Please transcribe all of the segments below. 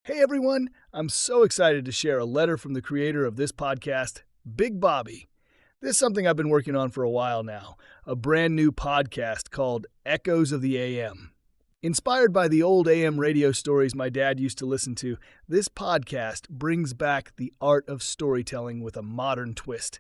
Hey everyone, I'm so excited to share a letter from the creator of this podcast, Big Bobby. This is something I've been working on for a while now, a brand new podcast called Echoes of the AM. Inspired by the old AM radio stories my dad used to listen to, this podcast brings back the art of storytelling with a modern twist.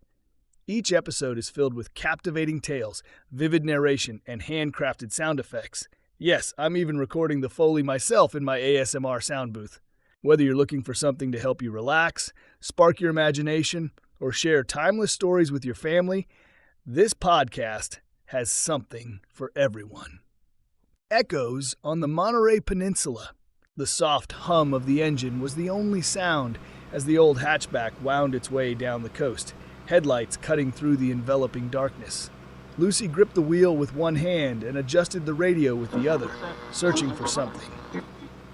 Each episode is filled with captivating tales, vivid narration, and handcrafted sound effects. Yes, I'm even recording the Foley myself in my ASMR sound booth. Whether you're looking for something to help you relax, spark your imagination, or share timeless stories with your family, this podcast has something for everyone. Echoes on the Monterey Peninsula. The soft hum of the engine was the only sound as the old hatchback wound its way down the coast, headlights cutting through the enveloping darkness. Lucy gripped the wheel with one hand and adjusted the radio with the other, searching for something.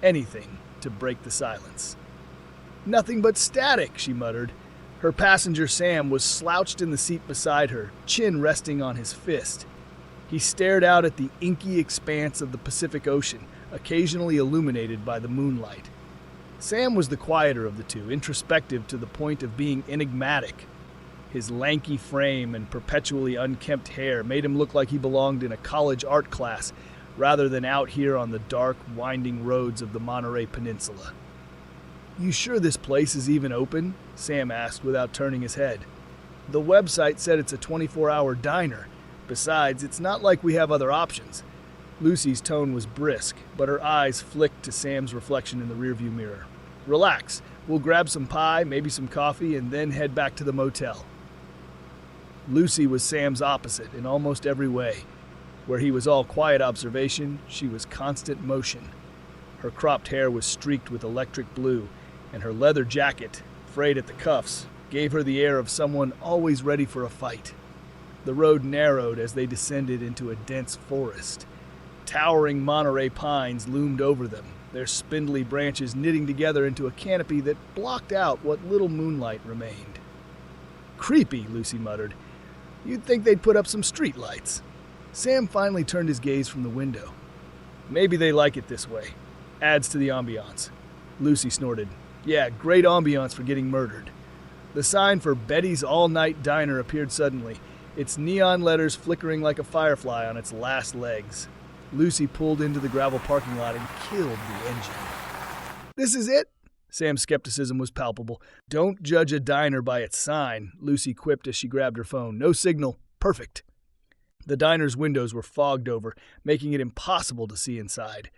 Anything to break the silence. "Nothing but static," she muttered. Her passenger Sam was slouched in the seat beside her, chin resting on his fist. He stared out at the inky expanse of the Pacific Ocean, occasionally illuminated by the moonlight. Sam was the quieter of the two, introspective to the point of being enigmatic. His lanky frame and perpetually unkempt hair made him look like he belonged in a college art class, rather than out here on the dark, winding roads of the Monterey Peninsula. "You sure this place is even open?" Sam asked without turning his head. "The website said it's a 24-hour diner. Besides, it's not like we have other options." Lucy's tone was brisk, but her eyes flicked to Sam's reflection in the rearview mirror. "Relax. We'll grab some pie, maybe some coffee, and then head back to the motel." Lucy was Sam's opposite in almost every way. Where he was all quiet observation, she was constant motion. Her cropped hair was streaked with electric blue, and her leather jacket, frayed at the cuffs, gave her the air of someone always ready for a fight. The road narrowed as they descended into a dense forest. Towering Monterey pines loomed over them, their spindly branches knitting together into a canopy that blocked out what little moonlight remained. "Creepy," Lucy muttered. "You'd think they'd put up some street lights." Sam finally turned his gaze from the window. "Maybe they like it this way. Adds to the ambiance." Lucy snorted. "Yeah, great ambiance for getting murdered." The sign for Betty's All-Night Diner appeared suddenly, its neon letters flickering like a firefly on its last legs. Lucy pulled into the gravel parking lot and killed the engine. "This is it?" Sam's skepticism was palpable. "Don't judge a diner by its sign," Lucy quipped as she grabbed her phone. "No signal. Perfect." The diner's windows were fogged over, making it impossible to see inside.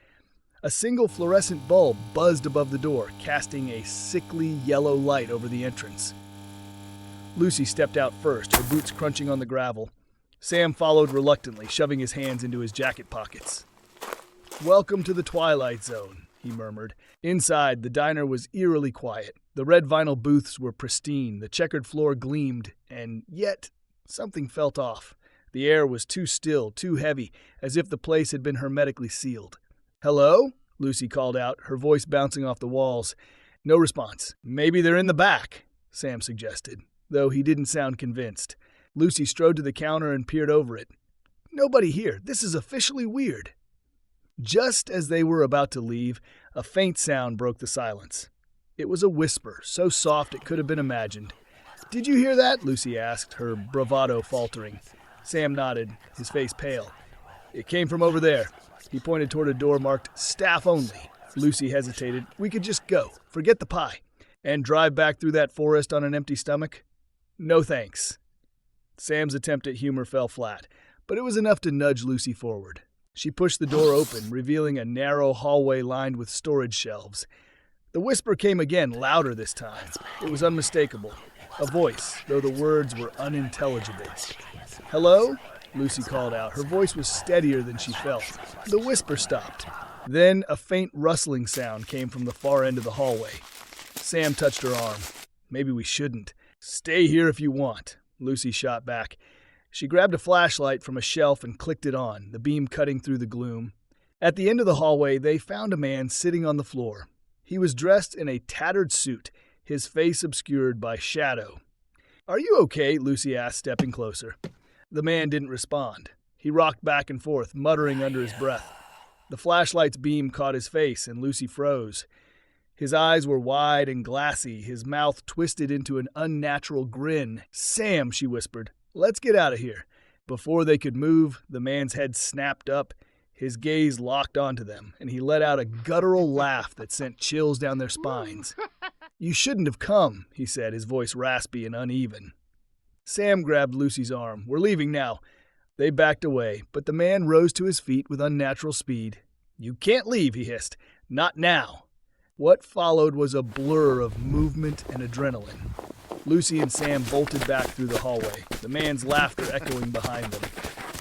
A single fluorescent bulb buzzed above the door, casting a sickly yellow light over the entrance. Lucy stepped out first, her boots crunching on the gravel. Sam followed reluctantly, shoving his hands into his jacket pockets. "Welcome to the Twilight Zone," he murmured. Inside, the diner was eerily quiet. The red vinyl booths were pristine, the checkered floor gleamed, and yet something felt off. The air was too still, too heavy, as if the place had been hermetically sealed. "Hello?" Lucy called out, her voice bouncing off the walls. No response. "Maybe they're in the back," Sam suggested, though he didn't sound convinced. Lucy strode to the counter and peered over it. "Nobody here. This is officially weird." Just as they were about to leave, a faint sound broke the silence. It was a whisper, so soft it could have been imagined. "Did you hear that?" Lucy asked, her bravado faltering. Sam nodded, his face pale. "It came from over there." He pointed toward a door marked "Staff Only." Lucy hesitated. "We could just go. Forget the pie." "And drive back through that forest on an empty stomach?" "No thanks." Sam's attempt at humor fell flat, but it was enough to nudge Lucy forward. She pushed the door open, revealing a narrow hallway lined with storage shelves. The whisper came again, louder this time. It was unmistakable. A voice, though the words were unintelligible. "Hello?" Lucy called out. Her voice was steadier than she felt. The whisper stopped. Then a faint rustling sound came from the far end of the hallway. Sam touched her arm. "Maybe we shouldn't." "Stay here if you want," Lucy shot back. She grabbed a flashlight from a shelf and clicked it on, the beam cutting through the gloom. At the end of the hallway, they found a man sitting on the floor. He was dressed in a tattered suit, his face obscured by shadow. "Are you okay?" Lucy asked, stepping closer. The man didn't respond. He rocked back and forth, muttering under his breath. The flashlight's beam caught his face, and Lucy froze. His eyes were wide and glassy, his mouth twisted into an unnatural grin. "Sam," she whispered, "let's get out of here." Before they could move, the man's head snapped up, his gaze locked onto them, and he let out a guttural laugh that sent chills down their spines. "You shouldn't have come," he said, his voice raspy and uneven. Sam grabbed Lucy's arm. "We're leaving now." They backed away, but the man rose to his feet with unnatural speed. "You can't leave," he hissed. "Not now." What followed was a blur of movement and adrenaline. Lucy and Sam bolted back through the hallway, the man's laughter echoing behind them.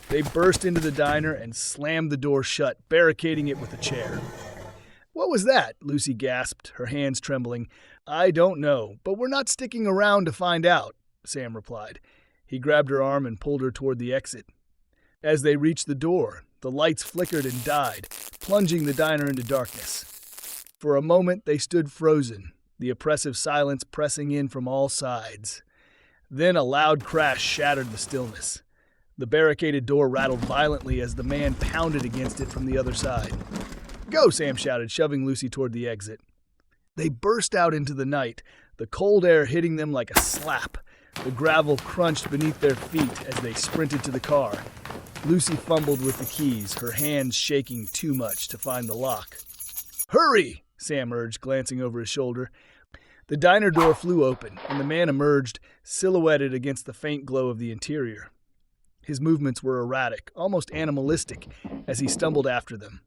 They burst into the diner and slammed the door shut, barricading it with a chair. "What was that?" Lucy gasped, her hands trembling. "I don't know, but we're not sticking around to find out," Sam replied. He grabbed her arm and pulled her toward the exit. As they reached the door, the lights flickered and died, plunging the diner into darkness. For a moment, they stood frozen, the oppressive silence pressing in from all sides. Then a loud crash shattered the stillness. The barricaded door rattled violently as the man pounded against it from the other side. "Go," Sam shouted, shoving Lucy toward the exit. They burst out into the night, the cold air hitting them like a slap. The gravel crunched beneath their feet as they sprinted to the car. Lucy fumbled with the keys, her hands shaking too much to find the lock. "Hurry!" Sam urged, glancing over his shoulder. The diner door flew open, and the man emerged, silhouetted against the faint glow of the interior. His movements were erratic, almost animalistic, as he stumbled after them.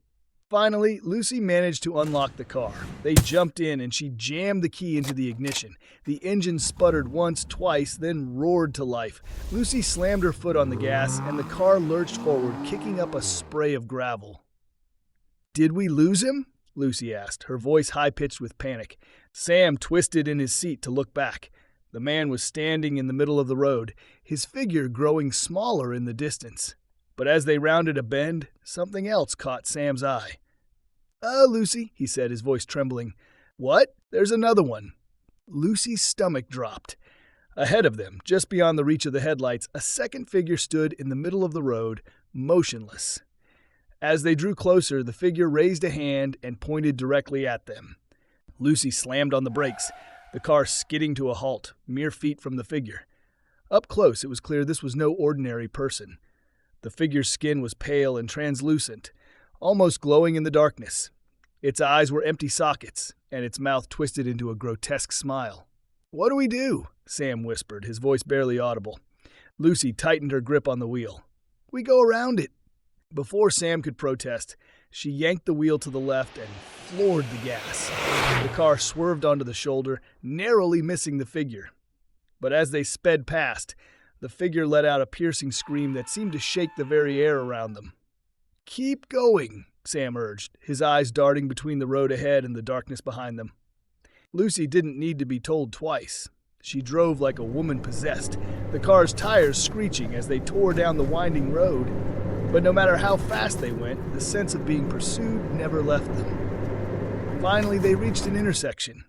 Finally, Lucy managed to unlock the car. They jumped in, and she jammed the key into the ignition. The engine sputtered once, twice, then roared to life. Lucy slammed her foot on the gas, and the car lurched forward, kicking up a spray of gravel. "Did we lose him?" Lucy asked, her voice high-pitched with panic. Sam twisted in his seat to look back. The man was standing in the middle of the road, his figure growing smaller in the distance. But as they rounded a bend, something else caught Sam's eye. Lucy," he said, his voice trembling. "What? There's another one." Lucy's stomach dropped. Ahead of them, just beyond the reach of the headlights, a second figure stood in the middle of the road, motionless. As they drew closer, the figure raised a hand and pointed directly at them. Lucy slammed on the brakes, the car skidding to a halt, mere feet from the figure. Up close, it was clear this was no ordinary person. The figure's skin was pale and translucent, almost glowing in the darkness. Its eyes were empty sockets, and its mouth twisted into a grotesque smile. "What do we do?" Sam whispered, his voice barely audible. Lucy tightened her grip on the wheel. "We go around it." Before Sam could protest, she yanked the wheel to the left and floored the gas. The car swerved onto the shoulder, narrowly missing the figure. But as they sped past, the figure let out a piercing scream that seemed to shake the very air around them. "Keep going," Sam urged, his eyes darting between the road ahead and the darkness behind them. Lucy didn't need to be told twice. She drove like a woman possessed, the car's tires screeching as they tore down the winding road. But no matter how fast they went, the sense of being pursued never left them. Finally, they reached an intersection.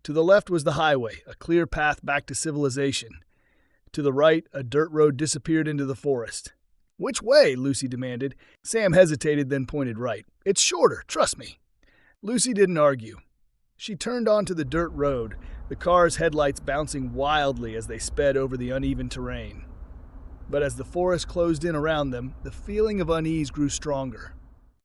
To the left was the highway, a clear path back to civilization. To the right, a dirt road disappeared into the forest. "Which way?" Lucy demanded. Sam hesitated, then pointed right. "It's shorter, trust me." Lucy didn't argue. She turned onto the dirt road, the car's headlights bouncing wildly as they sped over the uneven terrain. But as the forest closed in around them, the feeling of unease grew stronger.